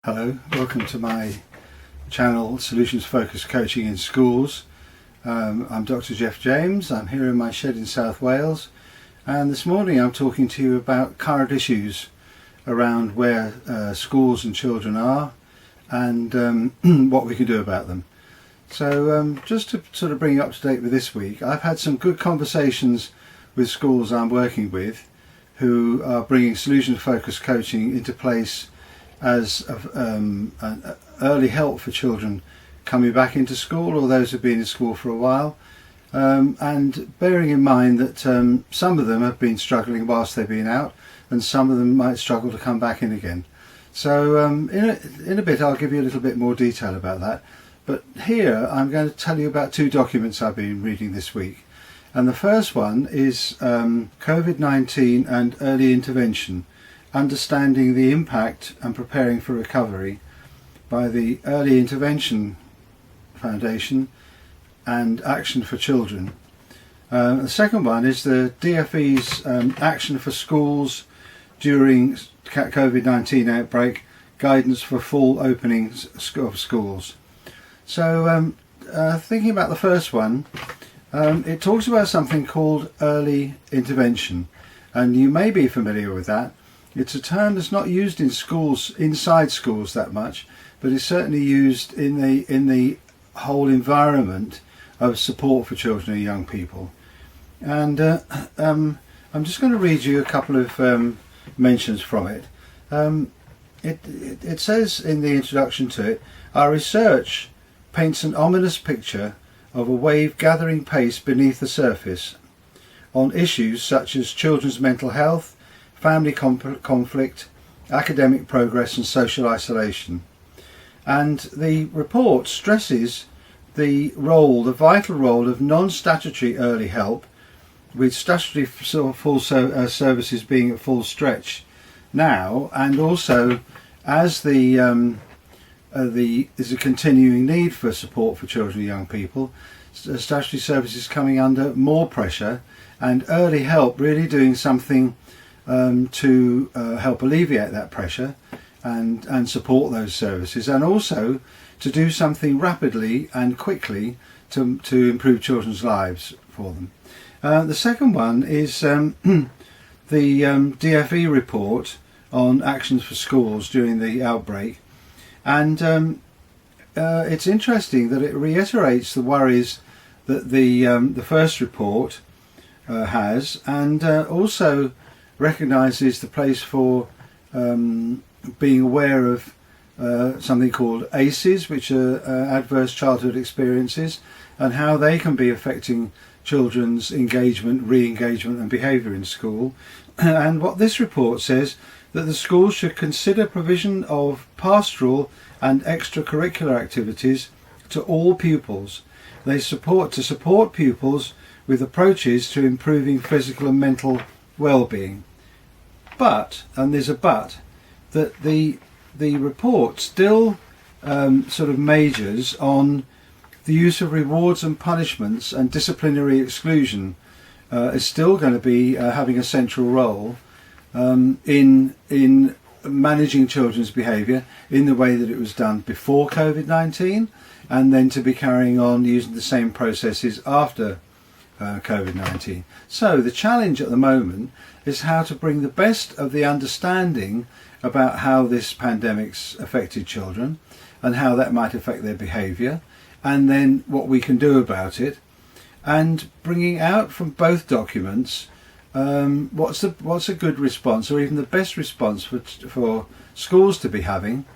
Hello, welcome to my channel Solutions Focused Coaching in Schools. I'm Dr. Jeff James. I'm here in my shed in South Wales, and this morning I'm talking to you about current issues around where schools and children are and what we can do about them. So just to sort of bring you up to date with this week, I've had some good conversations with schools I'm working with who are bringing Solutions Focused Coaching into place as an early help for children coming back into school or those who've been in school for a while, and bearing in mind that some of them have been struggling whilst they've been out and some of them might struggle to come back in again. So in a bit I'll give you a little bit more detail about that, but here I'm going to tell you about two documents I've been reading this week. And the first one is COVID-19 and Early Intervention: Understanding the Impact and Preparing for Recovery by the Early Intervention Foundation and Action for Children. The second one is the DFE's Action for Schools During COVID-19 Outbreak: Guidance for Full Openings of Schools. So thinking about the first one, it talks about something called early intervention, and you may be familiar with that. It's a term that's not used in schools, inside schools, that much, but it's certainly used in the whole environment of support for children and young people. And I'm just going to read you a couple of mentions from it. It says in the introduction to it, "Our research paints an ominous picture of a wave gathering pace beneath the surface on issues such as children's mental health, family conflict, academic progress and social isolation." And the report stresses the vital role of non-statutory early help, with statutory full services being at full stretch now, and also as there's a continuing need for support for children and young people, statutory services coming under more pressure, and early help really doing something to help alleviate that pressure and support those services, and also to do something rapidly and quickly to improve children's lives for them. The second one is the DFE report on actions for schools during the outbreak, and it's interesting that it reiterates the worries that the first report has, and also recognises the place for being aware of something called ACEs, which are adverse childhood experiences, and how they can be affecting children's engagement, re-engagement and behaviour in school. And what this report says, that the schools should consider provision of pastoral and extracurricular activities to all pupils. They support pupils with approaches to improving physical and mental well-being. But, and there's a but, that the report still sort of majors on the use of rewards and punishments, and disciplinary exclusion is still going to be having a central role in managing children's behaviour in the way that it was done before COVID-19, and then to be carrying on using the same processes after COVID-19. So the challenge at the moment is how to bring the best of the understanding about how this pandemic's affected children and how that might affect their behaviour, and then what we can do about it, and bringing out from both documents what's a good response, or even the best response for schools to be having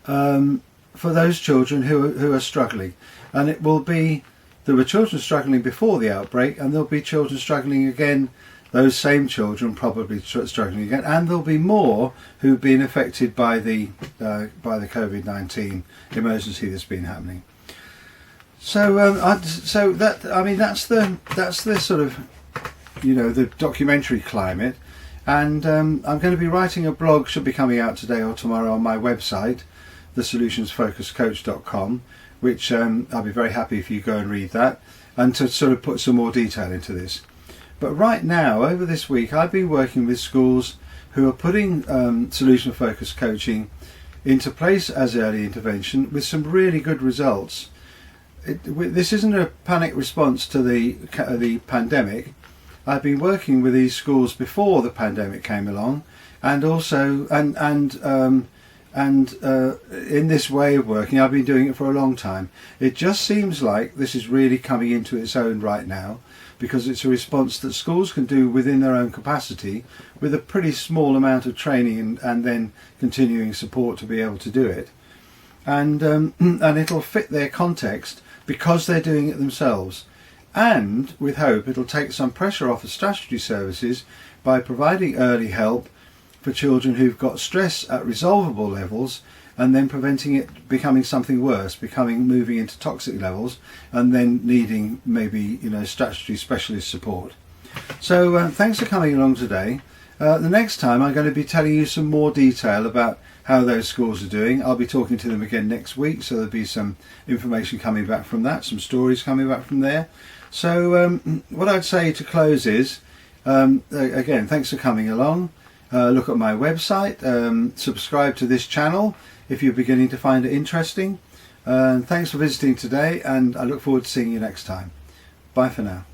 for those children who are struggling. And it will be, there were children struggling before the outbreak, and there'll be children struggling again, those same children probably struggling again, and there'll be more who've been affected by the COVID-19 emergency that's been happening. So that's the sort of, the documentary climate. And I'm going to be writing a blog, should be coming out today or tomorrow, on my website, thesolutionsfocuscoach.com, which I'll be very happy if you go and read that, and to sort of put some more detail into this. But right now, over this week, I've been working with schools who are putting solution focused coaching into place as early intervention with some really good results. This isn't a panic response to the pandemic. I've been working with these schools before the pandemic came along, and also in this way of working, I've been doing it for a long time. It just seems like this is really coming into its own right now, because it's a response that schools can do within their own capacity with a pretty small amount of training and then continuing support to be able to do it. And it'll fit their context because they're doing it themselves. And with hope, it'll take some pressure off the statutory services by providing early help for children who've got stress at resolvable levels, and then preventing it becoming something worse, moving into toxic levels, and then needing maybe statutory specialist support. So thanks for coming along today. The next time I'm going to be telling you some more detail about how those schools are doing. I'll be talking to them again next week, so there'll be some information coming back from that, some stories coming back from there. So what I'd say to close is, again, thanks for coming along. Look at my website, subscribe to this channel if you're beginning to find it interesting. Thanks for visiting today, and I look forward to seeing you next time. Bye for now.